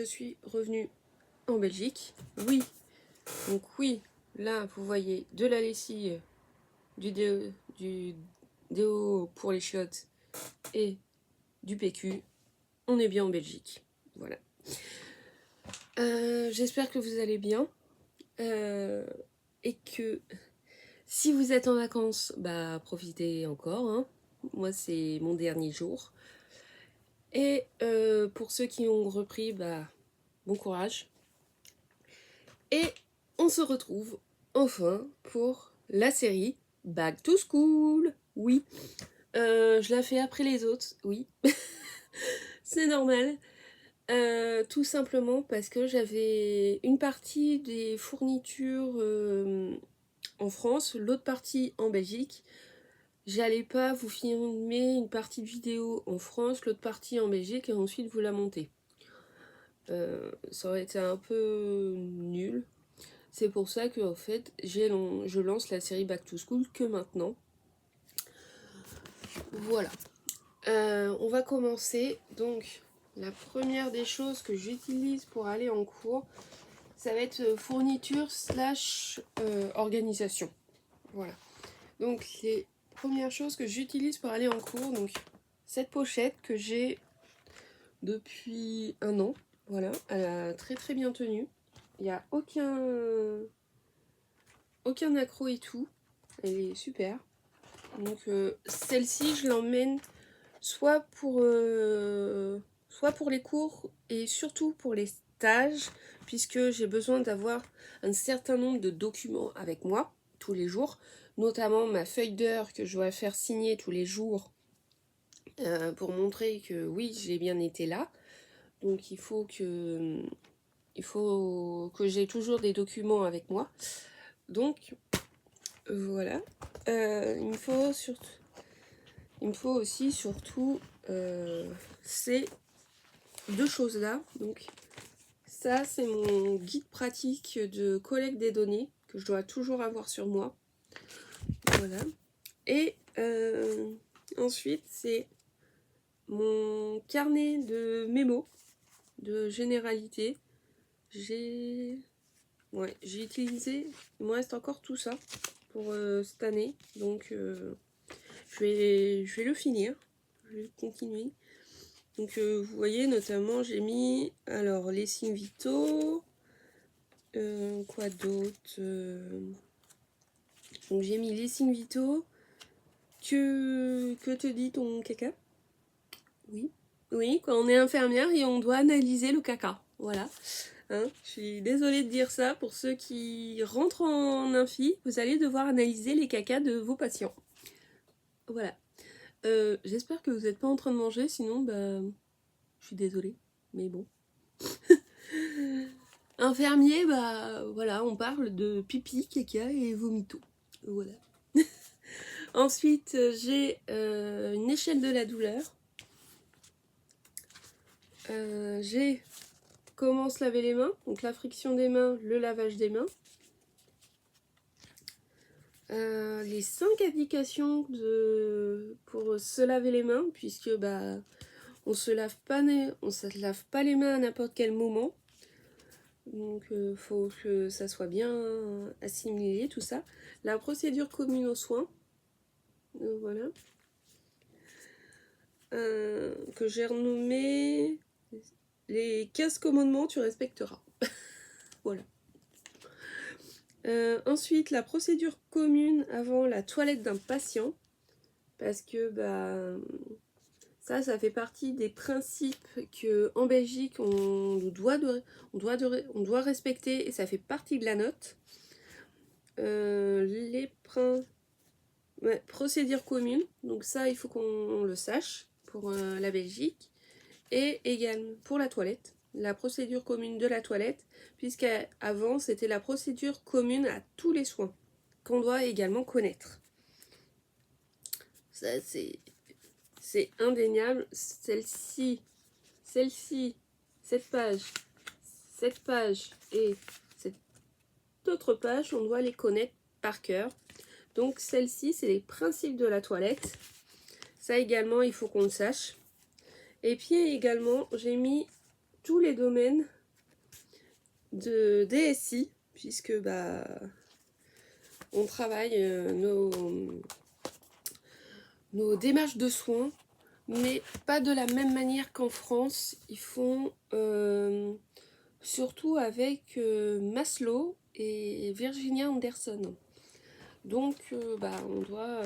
je suis revenue en Belgique. Oui, donc oui, là vous voyez de la lessive, du déo pour les chiottes et du PQ. On est bien en Belgique. Voilà. J'espère que vous allez bien. Et que si vous êtes en vacances, bah profitez encore. Hein. Moi, c'est mon dernier jour. Et pour ceux qui ont repris, bah bon courage. Et on se retrouve enfin pour la série Back to School. Oui, je la fais après les autres, oui. C'est normal. Tout simplement parce que j'avais une partie des fournitures en France, l'autre partie en Belgique. J'allais pas vous filmer une partie de vidéo en France, l'autre partie en Belgique et ensuite vous la monter. Ça aurait été un peu nul. C'est pour ça que en fait, je lance la série Back to School que maintenant. Voilà. On va commencer. Donc, la première des choses que j'utilise pour aller en cours, ça va être fourniture / organisation. Voilà. Donc, les premières choses que j'utilise pour aller en cours, donc cette pochette que j'ai depuis 1 an. Voilà, elle a très très bien tenu. Il n'y a aucun accroc et tout. Elle est super. Donc celle-ci, je l'emmène soit pour les cours et surtout pour les stages, puisque j'ai besoin d'avoir un certain nombre de documents avec moi tous les jours, notamment ma feuille d'heure que je dois faire signer tous les jours pour montrer que oui, j'ai bien été là. Donc il faut que j'ai toujours des documents avec moi. Donc voilà. Il me faut aussi surtout ces 2 choses là. Donc ça, c'est mon guide pratique de collecte des données que je dois toujours avoir sur moi. Voilà. Et ensuite, c'est mon carnet de mémos de généralité. J'ai utilisé, il me reste encore tout ça pour cette année, donc je vais le finir, je vais continuer. Donc vous voyez, notamment j'ai mis alors les signes vitaux, quoi d'autre, donc j'ai mis les signes vitaux. Que te dit ton caca? Oui, quand on est infirmière et on doit analyser le caca, voilà. Hein, je suis désolée de dire ça, pour ceux qui rentrent en infi, vous allez devoir analyser les cacas de vos patients. Voilà. J'espère que vous n'êtes pas en train de manger, sinon bah je suis désolée, mais bon. Infirmier, bah voilà, on parle de pipi, caca et vomito. Voilà. Ensuite, j'ai une échelle de la douleur. J'ai comment se laver les mains, donc la friction des mains, le lavage des mains. Les 5 indications pour se laver les mains, puisque bah on se lave pas les mains à n'importe quel moment. Donc faut que ça soit bien assimilé tout ça. La procédure commune aux soins. Voilà. Que j'ai renommé les 15 commandements tu respecteras. Voilà. Ensuite, la procédure commune avant la toilette d'un patient, parce que bah, ça fait partie des principes qu'en Belgique on doit respecter, et ça fait partie de la note. Procédure commune, donc ça il faut qu'on le sache pour la Belgique, et également pour la toilette. La procédure commune de la toilette, puisqu'avant c'était la procédure commune à tous les soins, qu'on doit également connaître. Ça c'est indéniable. Celle-ci, cette page et cette autre page, on doit les connaître par cœur. Donc celle-ci, c'est les principes de la toilette. Ça également, il faut qu'on le sache. Et puis également, j'ai mis tous les domaines de DSI, puisque bah, on travaille nos démarches de soins, mais pas de la même manière qu'en France. Ils font surtout avec Maslow et Virginia Anderson. Donc bah, on doit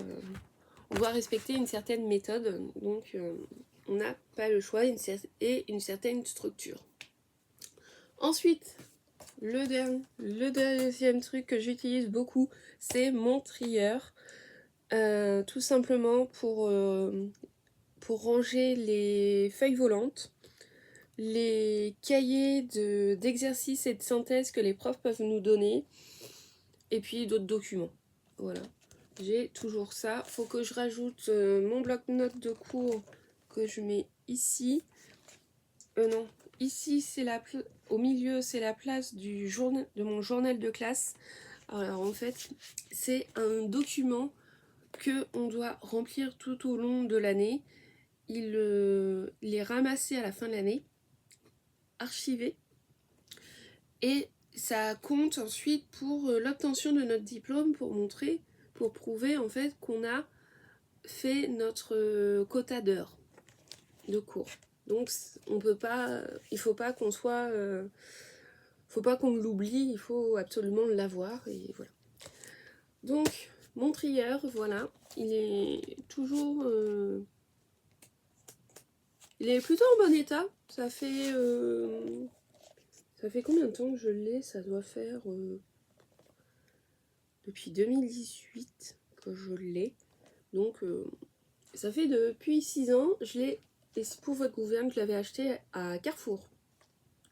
respecter une certaine méthode, donc on n'a pas le choix et une certaine structure. Ensuite, le deuxième truc que j'utilise beaucoup, c'est mon trieur. Tout simplement pour ranger les feuilles volantes, les cahiers d'exercices et de synthèse que les profs peuvent nous donner, et puis d'autres documents. Voilà, j'ai toujours ça. Faut que je rajoute mon bloc-notes de cours que je mets ici. Non, ici c'est au milieu c'est la place de mon journal de classe. Alors en fait, c'est un document que on doit remplir tout au long de l'année. Il est ramassé à la fin de l'année, archivé, et ça compte ensuite pour l'obtention de notre diplôme, pour prouver en fait qu'on a fait notre quota d'heures de cours. Donc on peut pas, il faut pas qu'on soit, faut pas qu'on l'oublie, il faut absolument l'avoir, et voilà. Donc mon trieur, voilà, il est toujours il est plutôt en bon état. Ça fait combien de temps que je l'ai? Ça doit faire depuis 2018 que je l'ai. Donc ça fait depuis 6 ans. Je l'ai, et c'est pour votre gouverne, je l'avais acheté à Carrefour.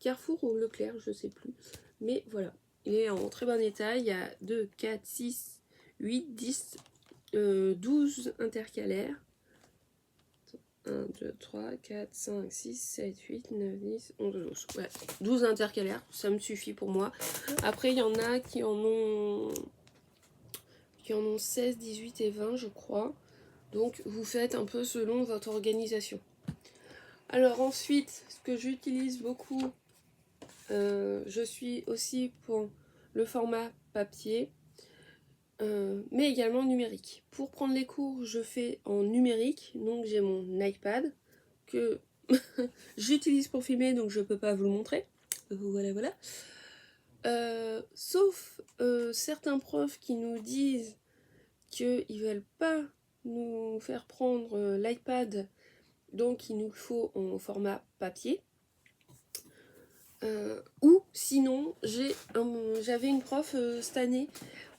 Carrefour ou Leclerc, je sais plus. Mais voilà, il est en très bon état. Il y a 2, 4, 6, 8, 10, 12 intercalaires. 1, 2, 3, 4, 5, 6, 7, 8, 9, 10, 11, 12. Ouais, 12 intercalaires, ça me suffit pour moi. Après, il y en a qui en ont 16, 18 et 20, je crois. Donc, vous faites un peu selon votre organisation. Alors ensuite, ce que j'utilise beaucoup, je suis aussi pour le format papier, mais également numérique. Pour prendre les cours, je fais en numérique, donc j'ai mon iPad que j'utilise pour filmer, donc je peux pas vous le montrer. Voilà, voilà. Sauf certains profs qui nous disent qu'ils veulent pas nous faire prendre l'iPad, donc il nous le faut en format papier. Ou sinon, j'avais une prof cette année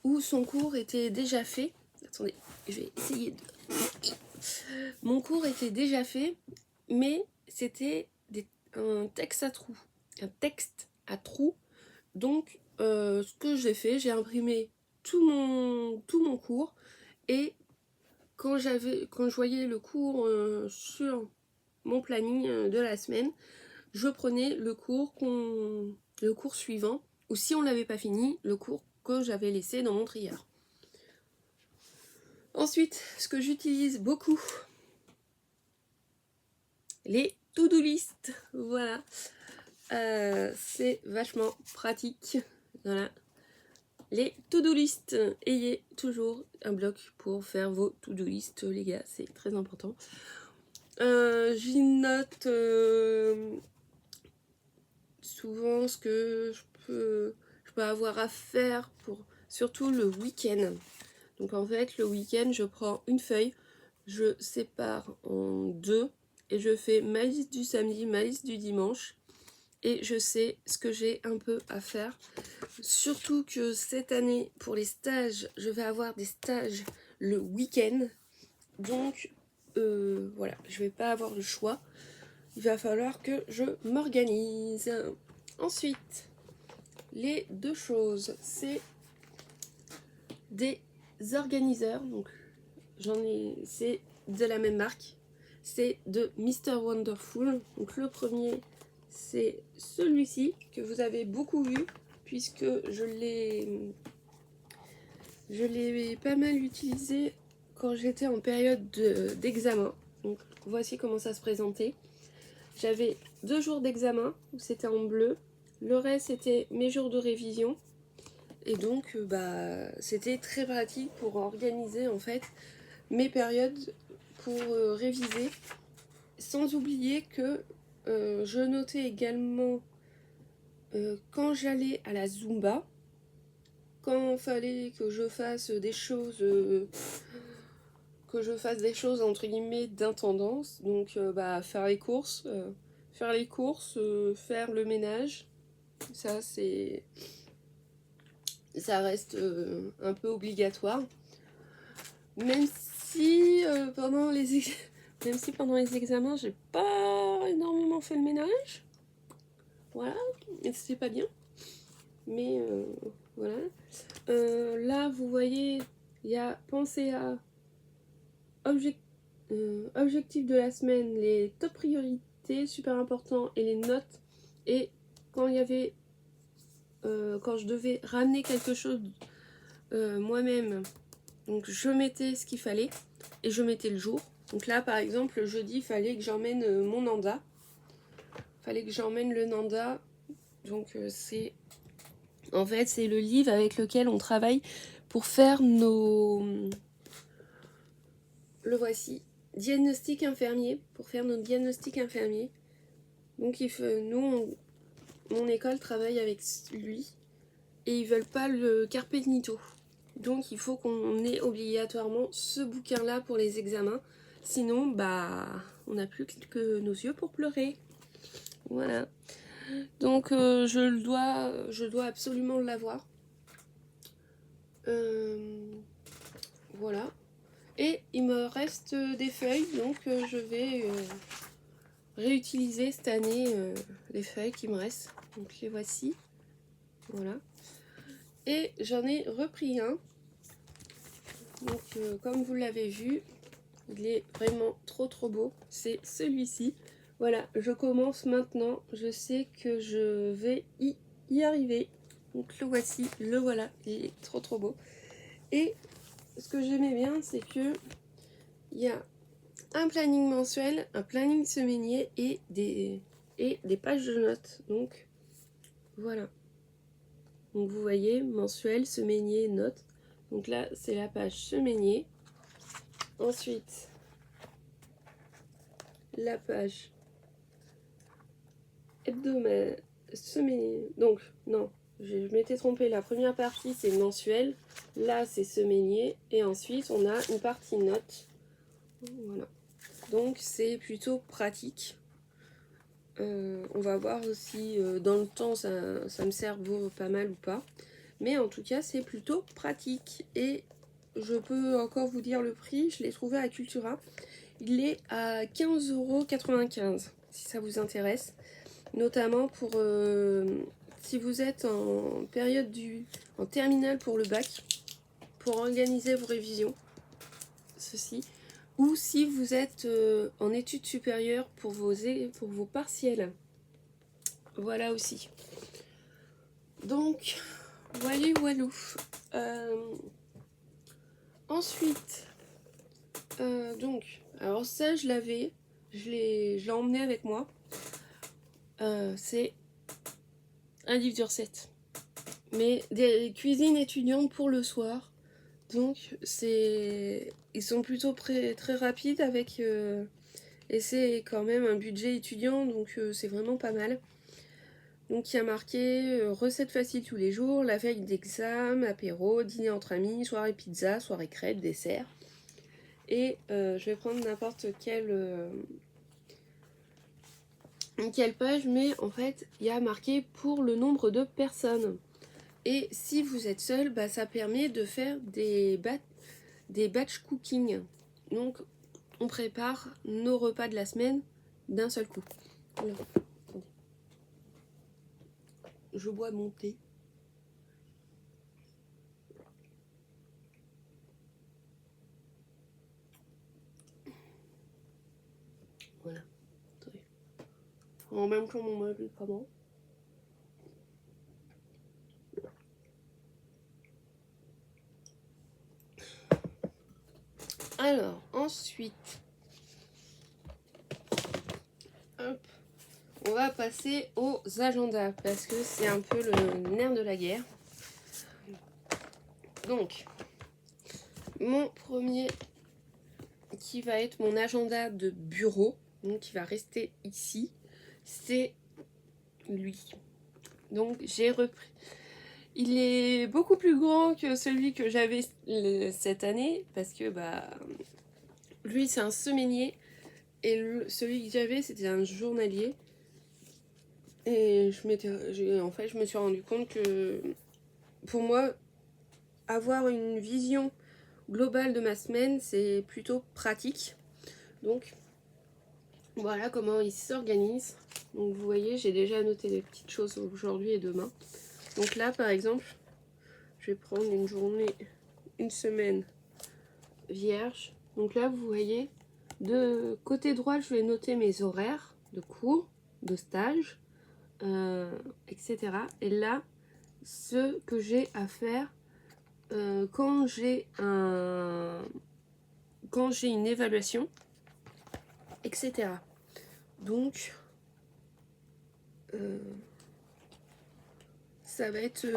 où son cours était déjà fait. Attendez, je vais essayer de... Mon cours était déjà fait, mais c'était un texte à trous. Un texte à trous. Donc, ce que j'ai fait, j'ai imprimé tout mon cours, et quand je voyais le cours sur mon planning de la semaine, je prenais le cours suivant, ou si on l'avait pas fini, le cours que j'avais laissé dans mon trieur. Ensuite, ce que j'utilise beaucoup, les to-do list. Voilà, c'est vachement pratique. Voilà, les to-do list. Ayez toujours un bloc pour faire vos to-do list, les gars, c'est très important. J'y note souvent ce que je peux avoir à faire, surtout le week-end. Donc en fait, le week-end, je prends une feuille, je sépare en deux, et je fais ma liste du samedi, ma liste du dimanche, et je sais ce que j'ai un peu à faire. Surtout que cette année, pour les stages, je vais avoir des stages le week-end. Donc voilà, je vais pas avoir le choix. Il va falloir que je m'organise. Ensuite, les deux choses, c'est des organiseurs. Donc c'est de la même marque. C'est de Mr. Wonderful. Donc le premier, c'est celui-ci que vous avez beaucoup vu, puisque je l'ai pas mal utilisé quand j'étais en période d'examen. Donc voici comment ça se présentait. J'avais 2 jours d'examen, où c'était en bleu. Le reste, c'était mes jours de révision. Et donc, c'était très pratique pour organiser, en fait, mes périodes pour réviser. Sans oublier que je notais également quand j'allais à la Zumba, quand il fallait que je fasse des choses entre guillemets d'intendance, donc faire les courses, faire le ménage, ça reste un peu obligatoire, même si pendant les examens j'ai pas énormément fait le ménage, voilà, et c'était pas bien, mais voilà. Là vous voyez, il y a pensé à objectif de la semaine, les top priorités super importants et les notes. Et quand il y avait quand je devais ramener quelque chose moi-même, donc je mettais ce qu'il fallait et je mettais le jour. Donc là par exemple le jeudi il fallait que j'emmène mon Nanda, le Nanda. Donc c'est en fait c'est le livre avec lequel on travaille pour faire le voici, diagnostic infirmier, pour faire nos diagnostics infirmiers. Donc mon école travaille avec lui et ils veulent pas le carpenito. Donc il faut qu'on ait obligatoirement ce bouquin là pour les examens. Sinon on n'a plus que nos yeux pour pleurer. Voilà. Donc je dois absolument l'avoir. Voilà. Et il me reste des feuilles, donc je vais réutiliser cette année les feuilles qui me restent. Donc les voici. Voilà. Et j'en ai repris un. Donc comme vous l'avez vu, il est vraiment trop beau. C'est celui-ci. Voilà, je commence maintenant. Je sais que je vais y arriver. Donc le voici, le voilà. Il est trop beau. Et ce que j'aimais bien, c'est que il y a un planning mensuel, un planning semainier et des pages de notes. Donc voilà. Donc vous voyez, mensuel, semainier, notes. Donc là, c'est la page semainier. Ensuite, la page hebdomadaire, semainier. Donc, non, je m'étais trompée. La première partie, c'est mensuel. Là, c'est semainier. Et ensuite, on a une partie notes. Voilà. Donc, c'est plutôt pratique. On va voir aussi dans le temps, ça me sert pas mal ou pas. Mais en tout cas, c'est plutôt pratique. Et je peux encore vous dire le prix. Je l'ai trouvé à Cultura. Il est à 15,95 € si ça vous intéresse. Notamment pour si vous êtes en en terminale pour le bac, pour organiser vos révisions, ceci. Ou si vous êtes en études supérieures pour vos partiels. Voilà aussi. Donc, voilou. Ensuite, donc, alors ça je l'ai emmené avec moi. C'est un livre de recettes. Mais des cuisines étudiantes pour le soir. Donc, ils sont plutôt très rapides avec... et c'est quand même un budget étudiant, donc c'est vraiment pas mal. Donc il y a marqué recettes faciles tous les jours, la veille d'examen, apéro, dîner entre amis, soirée pizza, soirée crêpes, dessert. Et je vais prendre n'importe quelle page, mais en fait il y a marqué pour le nombre de personnes. Et si vous êtes seul, ça permet de faire des batch cooking. Donc on prépare nos repas de la semaine d'un seul coup. Voilà. Je bois mon thé. Voilà. Attendez. En même temps mon mari, comment? Alors, ensuite, hop, on va passer aux agendas parce que c'est un peu le nerf de la guerre. Donc, mon premier qui va être mon agenda de bureau, donc qui va rester ici, c'est lui. Donc j'ai repris. Il est beaucoup plus grand que celui que j'avais cette année parce que bah lui c'est un semainier et celui que j'avais c'était un journalier. Et en fait je me suis rendu compte que pour moi avoir une vision globale de ma semaine c'est plutôt pratique. Donc voilà comment il s'organise. Donc vous voyez j'ai déjà noté des petites choses aujourd'hui et demain. Donc là par exemple je vais prendre une journée, une semaine vierge. Donc là vous voyez de côté droit je vais noter mes horaires de cours, de stage, etc. Et là ce que j'ai à faire quand j'ai une évaluation, etc. Donc ça va être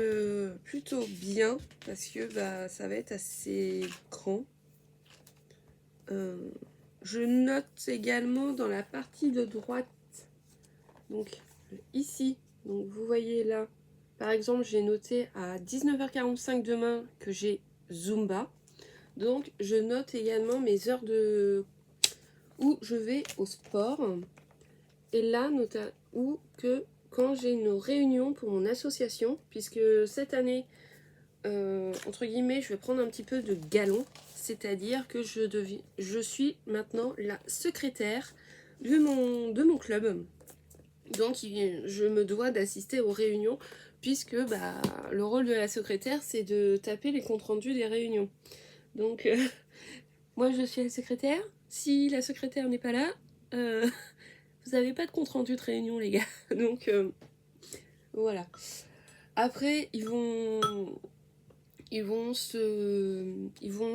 plutôt bien parce que bah, ça va être assez grand. Je note également dans la partie de droite, donc ici, donc vous voyez là, par exemple j'ai noté à 19h45 demain que j'ai Zumba. Donc je note également mes heures où je vais au sport. Et là, où que quand j'ai une réunion pour mon association, puisque cette année, entre guillemets, je vais prendre un petit peu de galon, c'est-à-dire que je suis maintenant la secrétaire de mon club. Donc je me dois d'assister aux réunions, puisque bah, le rôle de la secrétaire, c'est de taper les comptes rendus des réunions. Donc moi je suis la secrétaire, si la secrétaire n'est pas là, vous n'avez pas de compte rendu de réunion les gars. Donc voilà. Après ils vont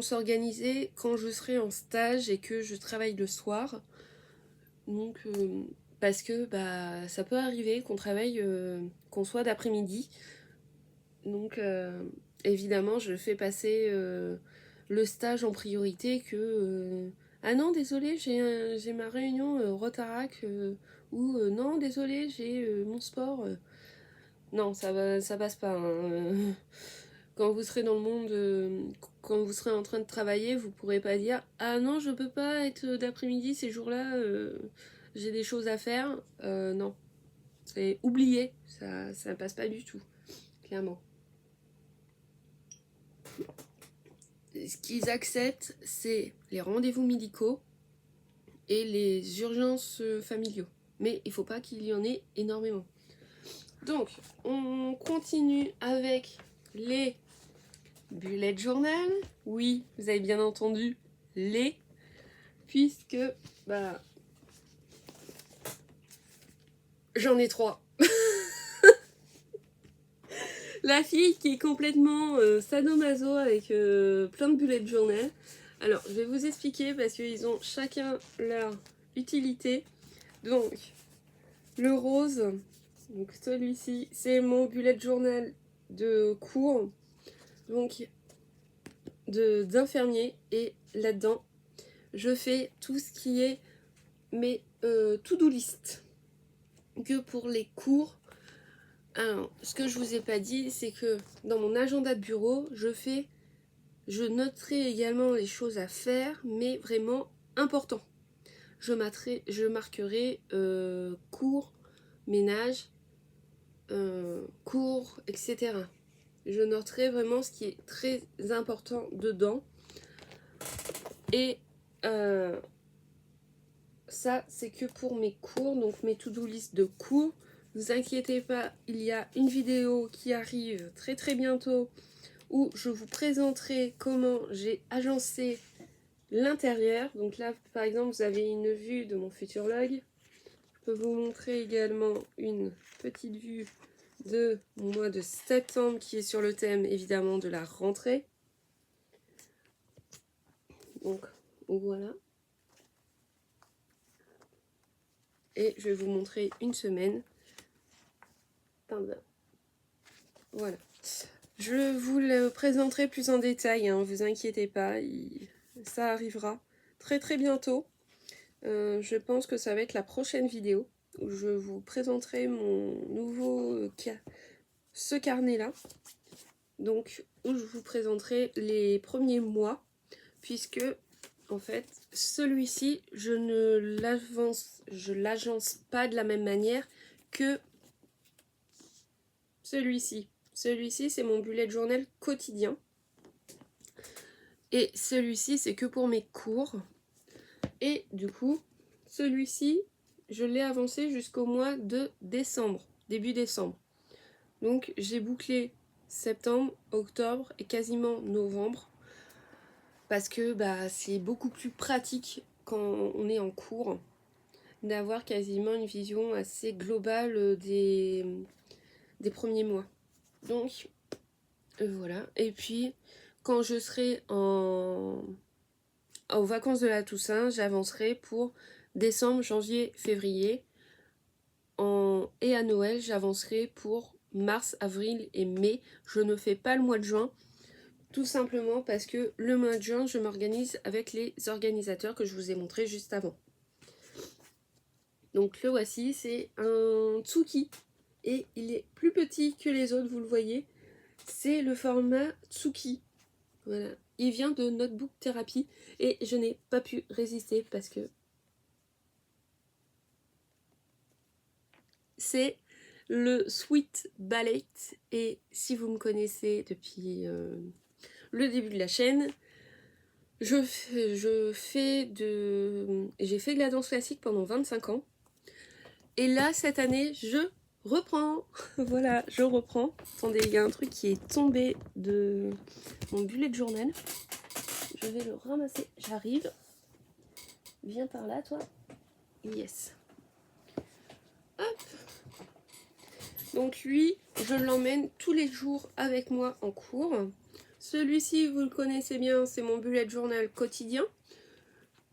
s'organiser quand je serai en stage et que je travaille le soir. Donc parce que bah ça peut arriver qu'on travaille qu'on soit d'après-midi. Donc évidemment je fais passer le stage en priorité que ah non désolé j'ai ma réunion Rotarac ou non désolé j'ai mon sport. Non ça passe pas. Hein. Quand vous serez dans le monde, quand vous serez en train de travailler, vous pourrez pas dire ah non je peux pas être d'après-midi ces jours-là, j'ai des choses à faire. Non, c'est oublié, ça passe pas du tout, clairement. Ce qu'ils acceptent, c'est les rendez-vous médicaux et les urgences familiaux. Mais il faut pas qu'il y en ait énormément. Donc, on continue avec les bullet journal. Oui, vous avez bien entendu, les. Puisque, bah, j'en ai 3. La fille qui est complètement sadomaso avec plein de bullet journal. Alors, je vais vous expliquer parce qu'ils ont chacun leur utilité. Donc, le rose, donc celui-ci, c'est mon bullet journal de cours, donc d'infirmier. Et là-dedans, je fais tout ce qui est mes to-do list. Que pour les cours. Alors, ce que je vous ai pas dit, c'est que dans mon agenda de bureau, je noterai également les choses à faire, mais vraiment important. Je marquerai cours, ménage, cours, etc. Je noterai vraiment ce qui est très important dedans. Et ça, c'est que pour mes cours, donc mes to-do list de cours. Ne vous inquiétez pas, il y a une vidéo qui arrive très très bientôt où je vous présenterai comment j'ai agencé l'intérieur. Donc là, par exemple, vous avez une vue de mon futur log. Je peux vous montrer également une petite vue de mon mois de septembre qui est sur le thème évidemment de la rentrée. Donc voilà. et je vais vous montrer une semaine. Voilà. Je vous le présenterai plus en détail, hein, vous inquiétez pas, ça arrivera très très bientôt. Je pense que ça va être la prochaine vidéo où je vous présenterai mon nouveau ce carnet là, donc où je vous présenterai les premiers mois, puisque en fait celui-ci je l'agence pas de la même manière que celui-ci. Celui-ci c'est mon bullet journal quotidien et celui-ci c'est que pour mes cours. Et du coup, celui-ci, je l'ai avancé jusqu'au mois de décembre, début décembre. Donc j'ai bouclé septembre, octobre et quasiment novembre. Parce que bah, c'est beaucoup plus pratique quand on est en cours d'avoir quasiment une vision assez globale des premiers mois. Donc voilà. Et puis quand je serai aux vacances de la Toussaint, j'avancerai pour décembre, janvier, février. Et à Noël, j'avancerai pour mars, avril et mai. Je ne fais pas le mois de juin, tout simplement parce que le mois de juin, je m'organise avec les organisateurs que je vous ai montré juste avant. Donc le voici, c'est un Tsuki. Et il est plus petit que les autres, vous le voyez. C'est le format Tsuki. Voilà. Il vient de Notebook Therapy. Et je n'ai pas pu résister parce que c'est le Sweet Ballet. Et si vous me connaissez depuis le début de la chaîne, j'ai fait de la danse classique pendant 25 ans. Et là, cette année, je reprends. Voilà, je reprends. Attendez, il y a un truc qui est tombé de mon bullet journal. Je vais le ramasser. J'arrive. Viens par là, toi. Yes. Hop. Donc lui, je l'emmène tous les jours avec moi en cours. Celui-ci, vous le connaissez bien, c'est mon bullet journal quotidien.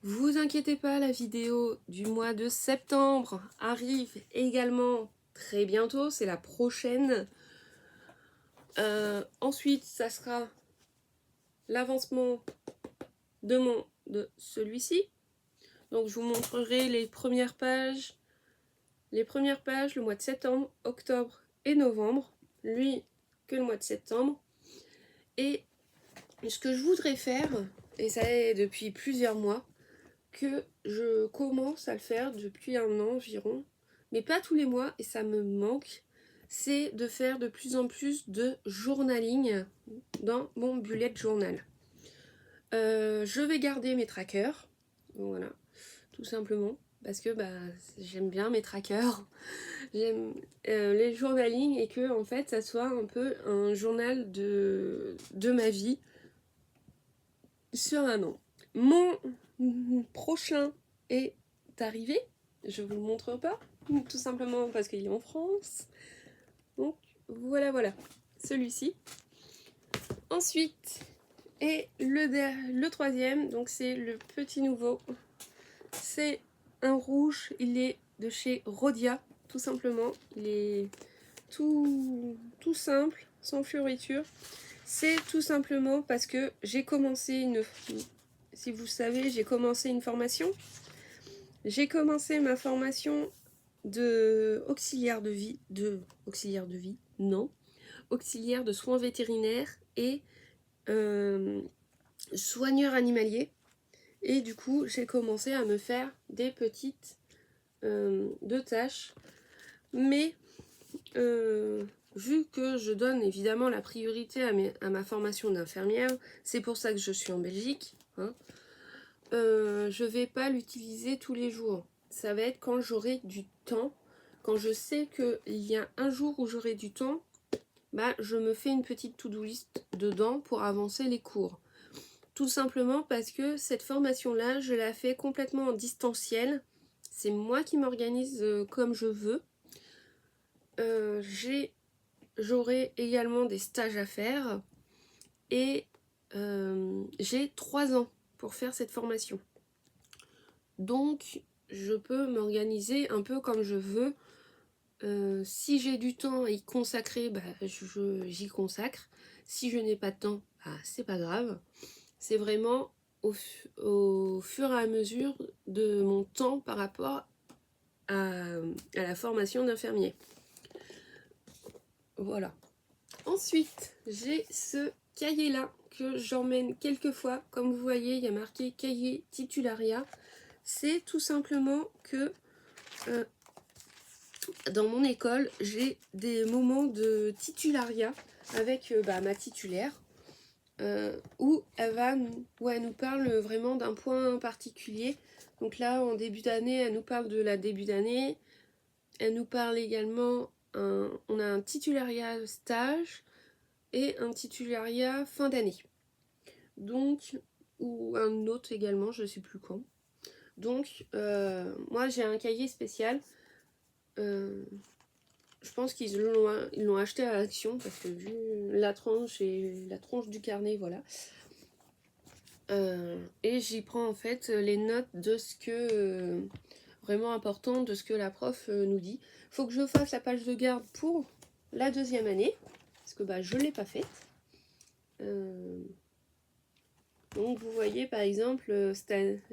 Vous inquiétez pas, la vidéo du mois de septembre arrive également très bientôt, c'est la prochaine. Ensuite, ça sera l'avancement de celui-ci. Donc je vous montrerai les premières pages le mois de septembre, octobre et novembre. Lui, que le mois de septembre. Et ce que je voudrais faire, et ça est depuis plusieurs mois, que je commence à le faire depuis un an environ, mais pas tous les mois, et ça me manque, c'est de faire de plus en plus de journaling dans mon bullet journal. Je vais garder mes trackers, voilà, tout simplement, parce que bah, j'aime bien mes trackers, j'aime les journaling, et que en fait ça soit un peu un journal de ma vie sur un an. Mon prochain est arrivé, je vous le montre pas, tout simplement parce qu'il est en France. Donc voilà, celui-ci. Ensuite, et le troisième, donc c'est le petit nouveau. C'est un rouge, il est de chez Rhodia, tout simplement. Il est tout simple, sans fioriture. C'est tout simplement parce que j'ai commencé si vous savez, j'ai commencé une formation. J'ai commencé ma formation de auxiliaire de vie, auxiliaire de soins vétérinaires et soigneur animalier. Et du coup, j'ai commencé à me faire des petites de tâches. Mais vu que je donne évidemment la priorité à ma formation d'infirmière, c'est pour ça que je suis en Belgique, hein, je vais pas l'utiliser tous les jours. Ça va être quand j'aurai du temps, quand je sais qu'il y a un jour où j'aurai du temps, bah, je me fais une petite to-do list dedans pour avancer les cours. Tout simplement parce que cette formation-là, je la fais complètement en distanciel. C'est moi qui m'organise comme je veux. J'aurai également des stages à faire et j'ai 3 ans pour faire cette formation. Donc je peux m'organiser un peu comme je veux. Si j'ai du temps à y consacrer, bah, j'y consacre. Si je n'ai pas de temps, bah, c'est pas grave. C'est vraiment au fur et à mesure de mon temps par rapport à la formation d'infirmier. Voilà. Ensuite, j'ai ce cahier-là que j'emmène quelquefois. Comme vous voyez, il y a marqué cahier titularia. C'est tout simplement que dans mon école, j'ai des moments de titularia avec ma titulaire où elle nous parle vraiment d'un point particulier. Donc là, en début d'année, elle nous parle de la début d'année. Elle nous parle également, on a un titularia stage et un titularia fin d'année. Donc, ou un autre également, je ne sais plus quand. Donc, moi j'ai un cahier spécial. Je pense qu'ils l'ont acheté à Action parce que vu la tranche et la tranche du carnet, voilà. Et j'y prends en fait les notes de ce que vraiment important, de ce que la prof nous dit. Faut que je fasse la page de garde pour la deuxième année parce que je l'ai pas faite. Donc vous voyez par exemple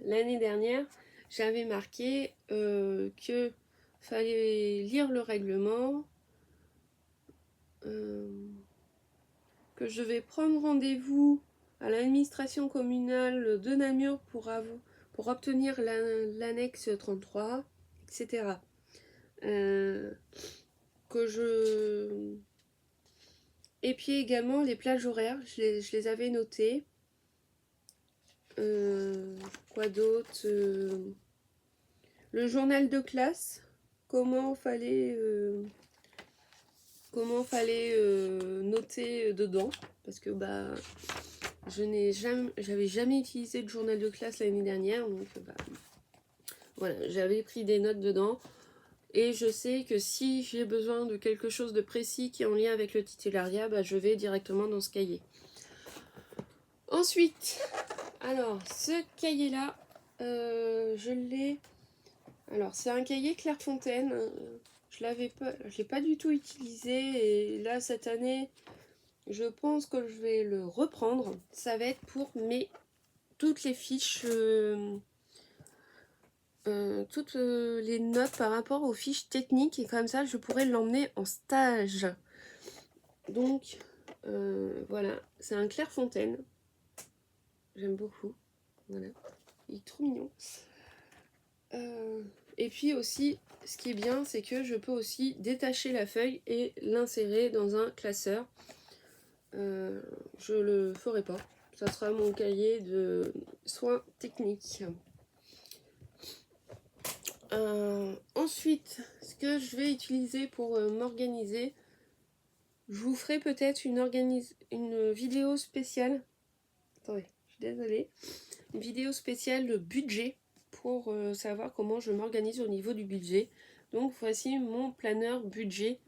l'année dernière j'avais marqué que fallait lire le règlement, que je vais prendre rendez-vous à l'administration communale de Namur pour obtenir l'annexe 33, etc. Et puis également les plages horaires, je les avais notées. Quoi d'autre le journal de classe, comment fallait noter dedans, parce que j'avais jamais utilisé de journal de classe l'année dernière, donc voilà, j'avais pris des notes dedans. Et je sais que si j'ai besoin de quelque chose de précis qui est en lien avec le titularia, je vais directement dans ce cahier. Ensuite, alors ce cahier-là, je l'ai... Alors c'est un cahier Clairefontaine, je l'ai pas du tout utilisé et là cette année, je pense que je vais le reprendre. Ça va être pour toutes les fiches... toutes les notes par rapport aux fiches techniques et comme ça je pourrais l'emmener en stage. Donc voilà, c'est un Clairefontaine. J'aime beaucoup. Voilà, il est trop mignon. Et puis aussi, ce qui est bien, c'est que je peux aussi détacher la feuille et l'insérer dans un classeur. Je le ferai pas. Ça sera mon cahier de soins techniques. Ensuite, ce que je vais utiliser pour m'organiser, je vous ferai peut-être une vidéo spéciale. Attendez, je suis désolée. Une vidéo spéciale de budget pour savoir comment je m'organise au niveau du budget. Donc voici mon planeur budget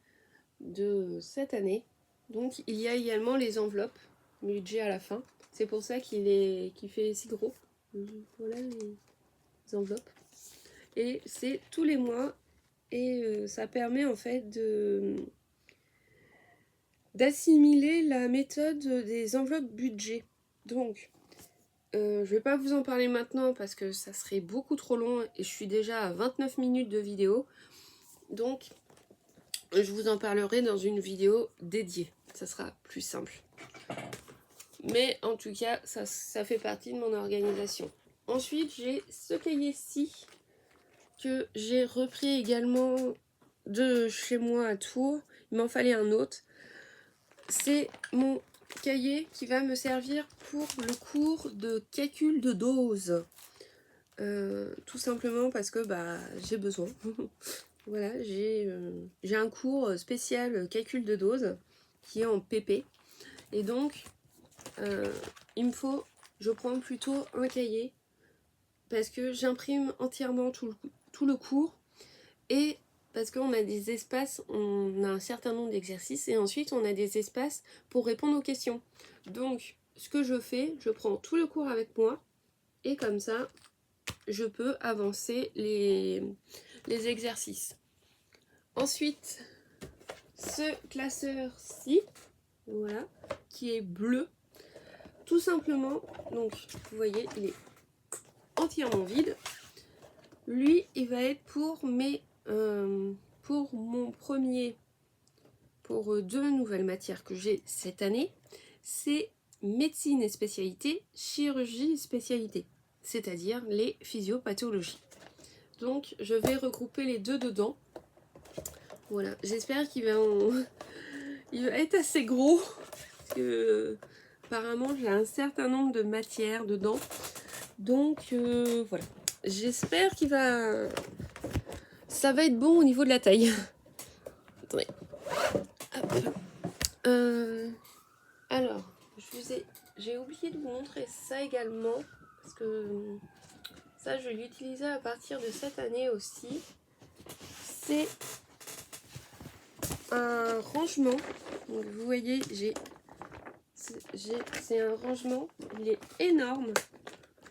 de cette année. Donc il y a également les enveloppes budget à la fin. C'est pour ça qu'il fait si gros. Voilà les enveloppes. Et c'est tous les mois et ça permet en fait d'assimiler la méthode des enveloppes budget. Donc je vais pas vous en parler maintenant parce que ça serait beaucoup trop long et je suis déjà à 29 minutes de vidéo. Donc je vous en parlerai dans une vidéo dédiée. Ça sera plus simple. Mais en tout cas, ça fait partie de mon organisation. Ensuite, j'ai ce cahier-ci que j'ai repris également de chez moi à Tours. Il m'en fallait un autre. C'est mon cahier qui va me servir pour le cours de calcul de dose. Tout simplement parce que j'ai besoin. Voilà, j'ai un cours spécial calcul de dose qui est en PP. Et donc, je prends plutôt un cahier parce que j'imprime entièrement tout le cours et parce qu'on a des espaces, on a un certain nombre d'exercices et ensuite on a des espaces pour répondre aux questions. Donc, ce que je fais, je prends tout le cours avec moi et comme ça, je peux avancer les exercices. Ensuite, ce classeur-ci, voilà, qui est bleu, tout simplement, donc vous voyez, il est entièrement vide. Lui, il va être pour pour deux nouvelles matières que j'ai cette année, c'est médecine et spécialité, chirurgie et spécialité, c'est-à-dire les physiopathologies. Donc je vais regrouper les deux dedans. Voilà, j'espère qu'il il va être assez gros, parce que apparemment j'ai un certain nombre de matières dedans. Donc voilà, j'espère ça va être bon au niveau de la taille. Attendez. Hop. Alors, j'ai oublié de vous montrer ça également, parce que ça je l'utilisais à partir de cette année aussi. C'est un rangement. Donc vous voyez, c'est un rangement, il est énorme.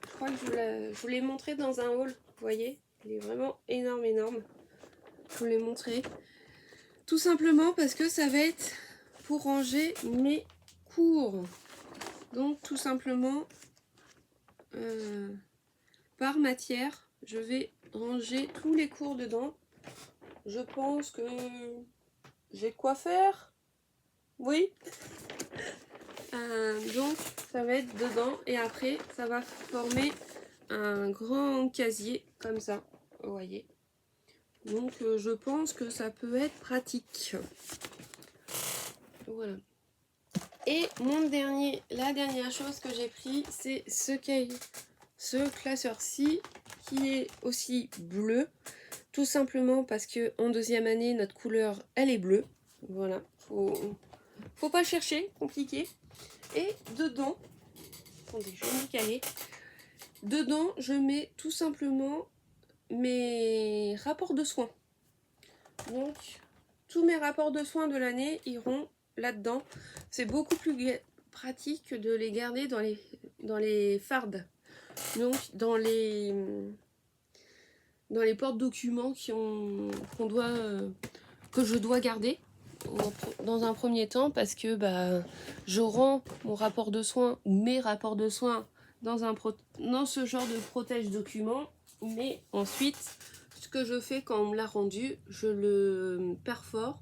Je crois que je vous l'ai montré dans un haul, vous voyez, il est vraiment énorme, énorme. Je vous l'ai montré. Tout simplement parce que ça va être pour ranger mes cours. Donc tout simplement, par matière, je vais ranger tous les cours dedans. Je pense que j'ai quoi faire. Oui. Donc ça va être dedans et après ça va former un grand casier comme ça, vous voyez. Donc je pense que ça peut être pratique. Voilà. Et la dernière chose que j'ai pris, c'est ce classeur-ci qui est aussi bleu. Tout simplement parce que en deuxième année, notre couleur, elle est bleue. Voilà, faut pas chercher, compliqué. Et dedans, attendez, je vais me caler. Dedans, je mets tout simplement mes rapports de soins. Donc, tous mes rapports de soins de l'année iront là-dedans. C'est beaucoup plus pratique de les garder dans les fardes. Donc, dans les porte-documents que je dois garder dans un premier temps, parce que je rends mon rapport de soins ou mes rapports de soins dans ce genre de protège-document, mais ensuite ce que je fais quand on me l'a rendu, je le perfore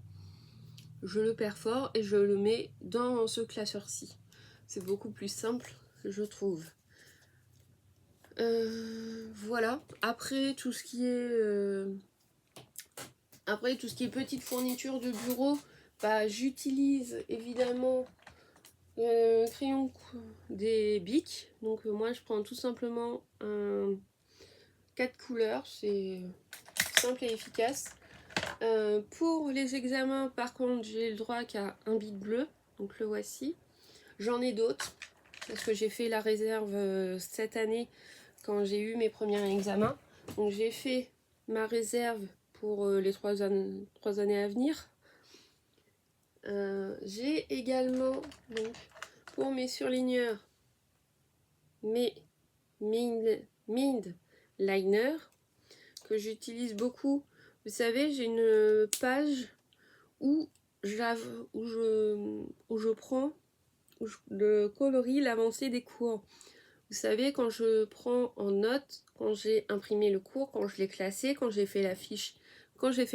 et je le mets dans ce classeur-ci. C'est beaucoup plus simple, je trouve. Voilà. Après tout ce qui est petite fourniture de bureau, j'utilise évidemment crayon des bics. Donc moi je prends tout simplement un 4 couleurs, c'est simple et efficace. Pour les examens par contre j'ai le droit qu'à un bic bleu, donc le voici. J'en ai d'autres parce que j'ai fait la réserve cette année quand j'ai eu mes premiers examens. Donc j'ai fait ma réserve pour les 3 années à venir. J'ai également donc, pour mes surligneurs mes Mind Liner que j'utilise beaucoup. Vous savez, j'ai une page où je prends le coloris, l'avancée des cours. Vous savez, quand je prends en note, quand j'ai imprimé le cours, quand je l'ai classé, quand j'ai fait la fiche, quand j'ai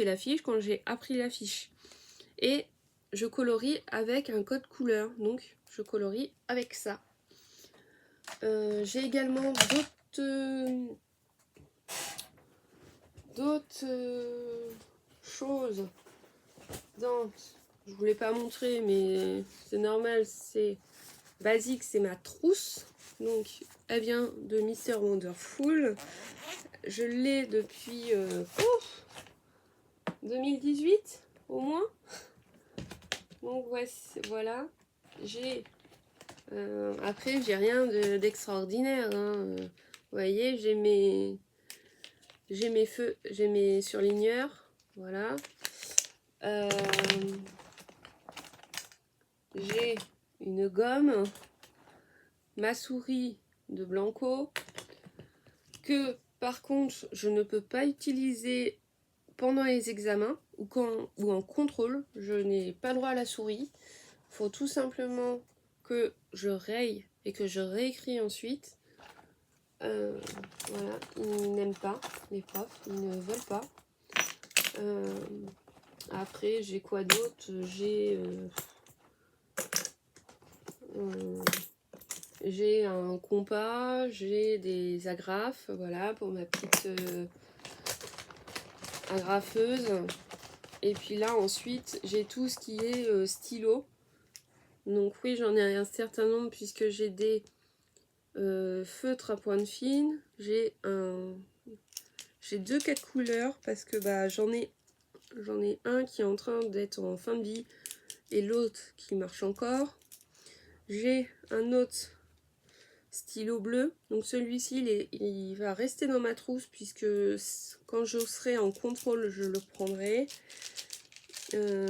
appris la fiche. Et je colorie avec un code couleur, donc je colorie avec ça. J'ai également d'autres choses. Je voulais pas montrer, mais c'est normal, c'est basique, c'est ma trousse. Donc elle vient de Mr. Wonderful. Je l'ai depuis 2018 au moins. Donc voilà. J'ai après j'ai rien d'extraordinaire. Vous voyez, j'ai mes surligneurs. Voilà. J'ai une gomme, ma souris de Blanco, que Par contre, je ne peux pas utiliser pendant les examens ou en contrôle. Je n'ai pas le droit à la souris. Il faut tout simplement que je raye et que je réécris ensuite. Voilà, ils n'aiment pas, les profs, ils ne veulent pas. Après, j'ai quoi d'autre? J'ai un compas, j'ai des agrafes, voilà, pour ma petite agrafeuse. Et puis là, ensuite, j'ai tout ce qui est stylo. Donc oui, j'en ai un certain nombre puisque j'ai des feutres à pointe fine. J'ai 2 4 couleurs parce que bah, j'en ai un qui est en train d'être en fin de vie et l'autre qui marche encore. J'ai un autre stylo bleu, donc celui-ci il va rester dans ma trousse puisque quand je serai en contrôle je le prendrai.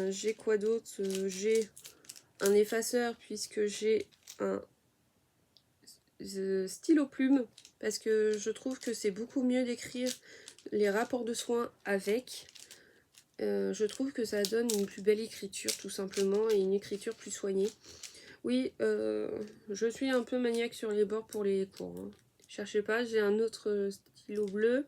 J'ai quoi d'autre? J'ai un effaceur puisque j'ai un stylo plume parce que je trouve que c'est beaucoup mieux d'écrire les rapports de soins avec. Je trouve que ça donne une plus belle écriture tout simplement et une écriture plus soignée. Oui, je suis un peu maniaque sur les bords pour les cours. Hein. Cherchez pas, j'ai un autre stylo bleu.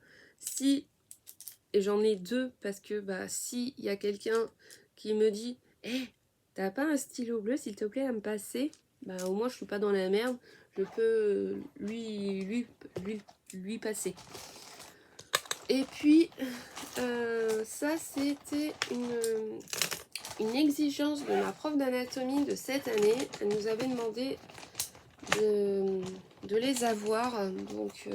Et j'en ai 2 parce que bah si il y a quelqu'un qui me dit hey, t'as pas un stylo bleu s'il te plaît à me passer, bah au moins je suis pas dans la merde, je peux lui passer. Et puis ça c'était une exigence de ma prof d'anatomie de cette année. Elle nous avait demandé de les avoir, donc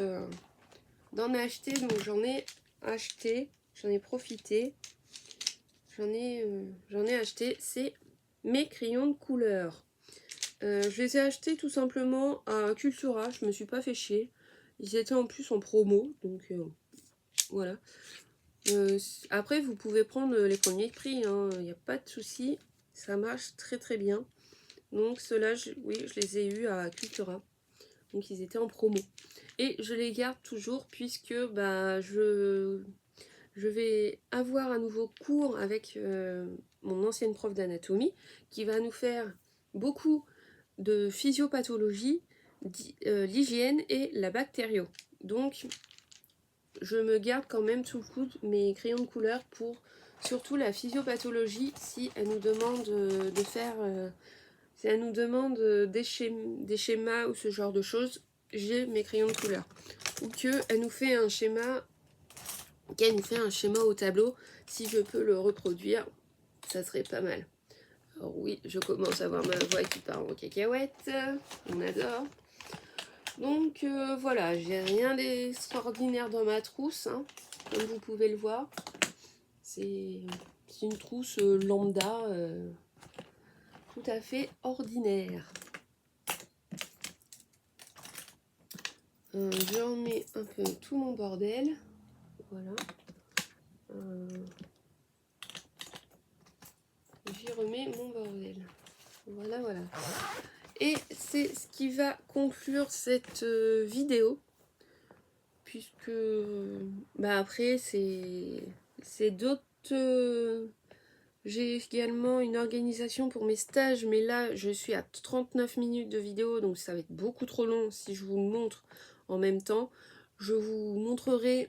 d'en acheter. Donc j'en ai acheté, j'en ai profité, j'en ai acheté. C'est mes crayons de couleur. Je les ai achetés tout simplement à Cultura, je me suis pas fait chier. Ils étaient en plus en promo, donc voilà. Après, vous pouvez prendre les premiers prix, il n'y a pas de souci, ça marche très très bien. Donc ceux-là, oui, je les ai eus à Cultura, donc ils étaient en promo. Et je les garde toujours puisque bah, je vais avoir un nouveau cours avec mon ancienne prof d'anatomie qui va nous faire beaucoup de physiopathologie, l'hygiène et la bactério. Donc je me garde quand même sous le coude mes crayons de couleur pour surtout la physiopathologie si elle nous demande de faire si elle nous demande des schémas ou ce genre de choses. J'ai mes crayons de couleur. Ou qu'elle nous fait un schéma au tableau, si je peux le reproduire, ça serait pas mal. Alors oui, je commence à voir ma voix qui part en cacahuète, on adore. Donc voilà, j'ai rien d'extraordinaire dans ma trousse, hein, comme vous pouvez le voir. C'est une trousse lambda, tout à fait ordinaire. Je remets un peu tout mon bordel, voilà. J'y remets mon bordel. Voilà, voilà. Et c'est ce qui va conclure cette vidéo. Puisque bah après c'est d'autres... j'ai également une organisation pour mes stages. Mais là je suis à 39 minutes de vidéo. Donc ça va être beaucoup trop long si je vous le montre en même temps. Je vous montrerai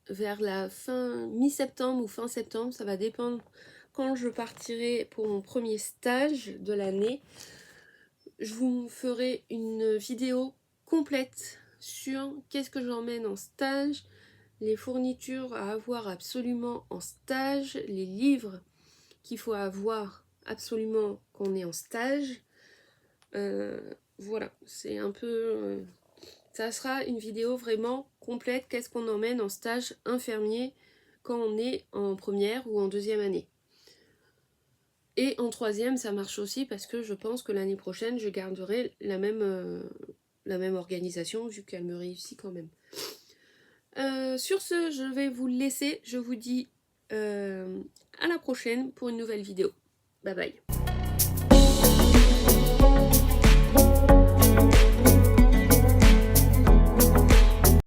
vers la fin mi-septembre ou fin septembre. Ça va dépendre quand je partirai pour mon premier stage de l'année. Je vous ferai une vidéo complète sur qu'est-ce que j'emmène en stage, les fournitures à avoir absolument en stage, les livres qu'il faut avoir absolument quand on est en stage. Voilà, c'est un peu... ça sera une vidéo vraiment complète, qu'est-ce qu'on emmène en stage infirmier quand on est en première ou en deuxième année. Et en troisième, ça marche aussi parce que je pense que l'année prochaine, je garderai la même organisation vu qu'elle me réussit quand même. Sur ce, je vais vous laisser. Je vous dis à la prochaine pour une nouvelle vidéo. Bye bye.